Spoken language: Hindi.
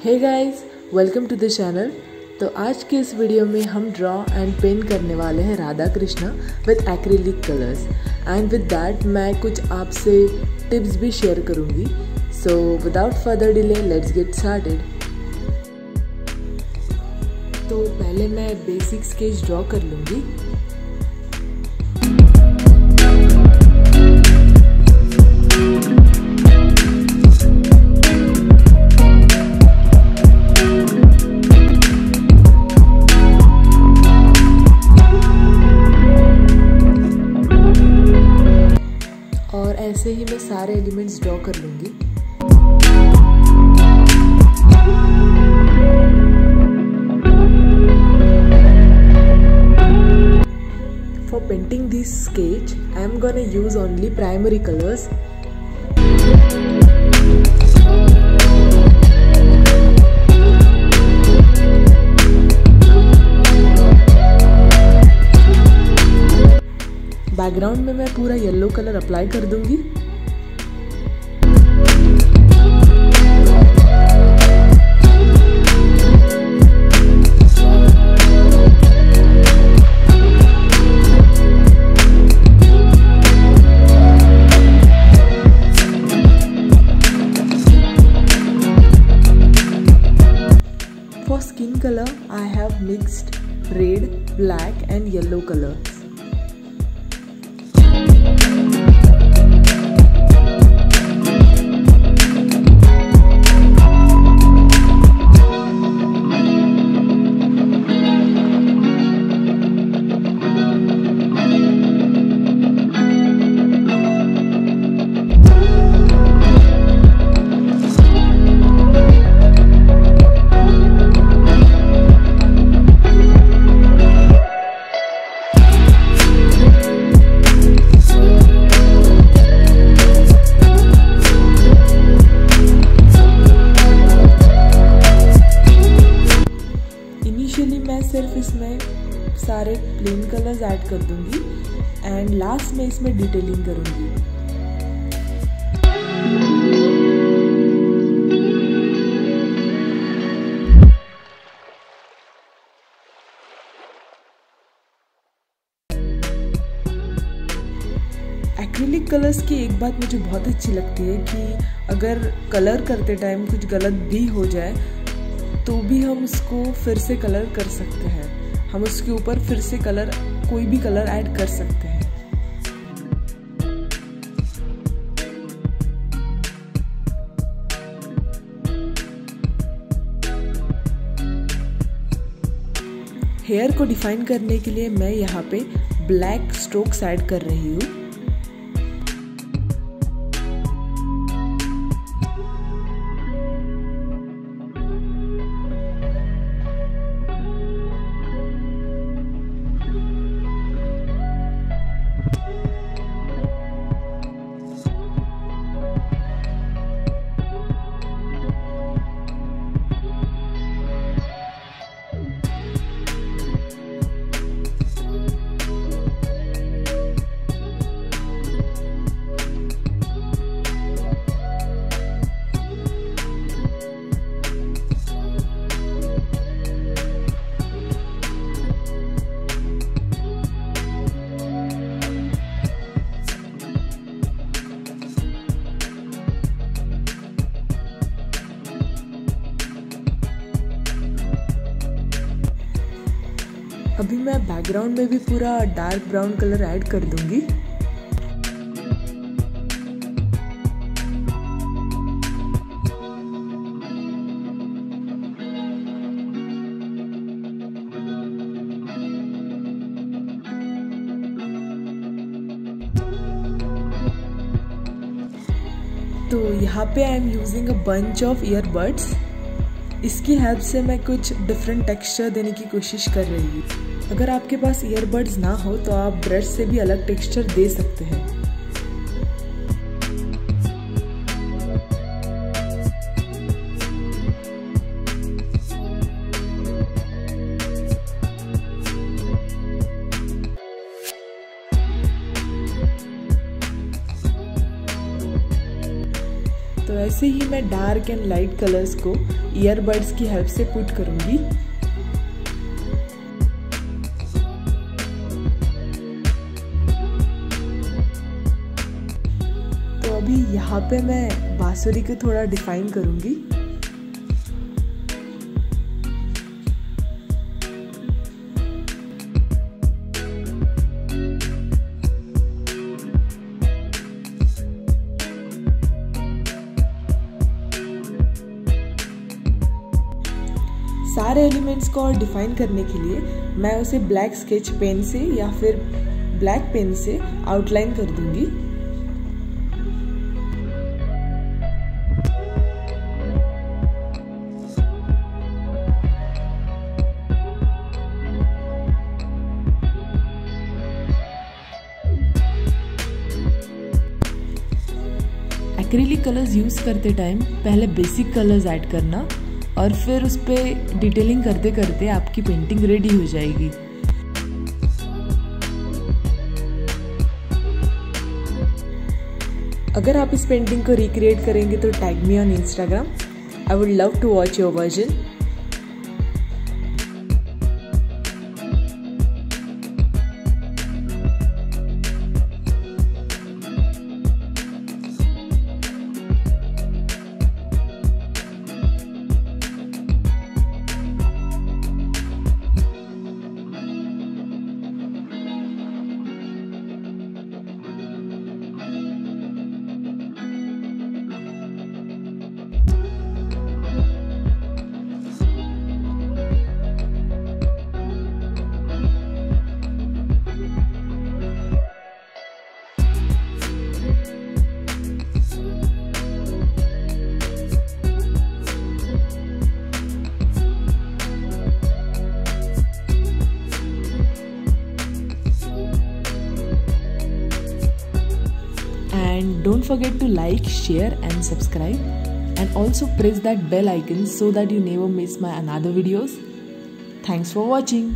Hey guys, welcome to the channel. तो आज के इस वीडियो में हम ड्रॉ एंड पेंट करने वाले हैं Radha Krishna with acrylic colours and with that मैं कुछ आपसे टिप्स भी शेयर करूंगी। So without further delay let's get started. तो पहले मैं बेसिक स्केच ड्रॉ कर लूँगी। और ऐसे ही मैं सारे एलिमेंट्स ड्रॉ कर लूँगी। For painting this sketch, I am gonna use only primary colors. Background में मैं पूरा येलो कलर अप्लाई कर दूंगी। For skin color, I have mixed red, black and yellow colors. मैं सिर्फ इसमें सारे प्लेन कलर्स ऐड कर दूंगी एंड लास्ट में इसमें डिटेलिंग करूंगी। एक्रिलिक कलर्स की एक बात मुझे बहुत अच्छी लगती है कि अगर कलर करते टाइम कुछ गलत भी हो जाए तो भी हम उसको फिर से कलर कर सकते हैं। हम उसके ऊपर फिर से कलर कोई भी कलर ऐड कर सकते हैं। हेयर को डिफाइन करने के लिए मैं यहाँ पे ब्लैक स्ट्रोक्स ऐड कर रही हूँ। अभी मैं बैकग्राउंड में भी पूरा डार्क ब्राउन कलर ऐड कर दूंगी। तो यहाँ पे I am using a bunch of earbuds. इसकी हेल्प से मैं कुछ डिफरेंट टेक्सचर देने की कोशिश कर रही हूँ। अगर आपके पास ईयरबड्स ना हो तो आप ब्रश से भी अलग टेक्सचर दे सकते हैं। तो ऐसे ही मैं डार्क एंड लाइट कलर्स को ईयरबड्स की हेल्प से पुट करूँगी। तो अभी यहाँ पे मैं बांसुरी को थोड़ा डिफाइन करूँगी। सारे एलिमेंट्स को और डिफाइन करने के लिए मैं उसे ब्लैक स्केच पेन से या फिर ब्लैक पेन से आउटलाइन कर दूंगी। एक्रिलिक कलर्स यूज़ करते टाइम पहले बेसिक कलर्स ऐड करना और फिर उस पर डिटेलिंग करते करते आपकी पेंटिंग रेडी हो जाएगी। अगर आप इस पेंटिंग को रिक्रिएट करेंगे तो tag me on Instagram. I would love to watch your version. And don't forget to like, share and subscribe, and also press that bell icon so that you never miss my another videos. Thanks for watching.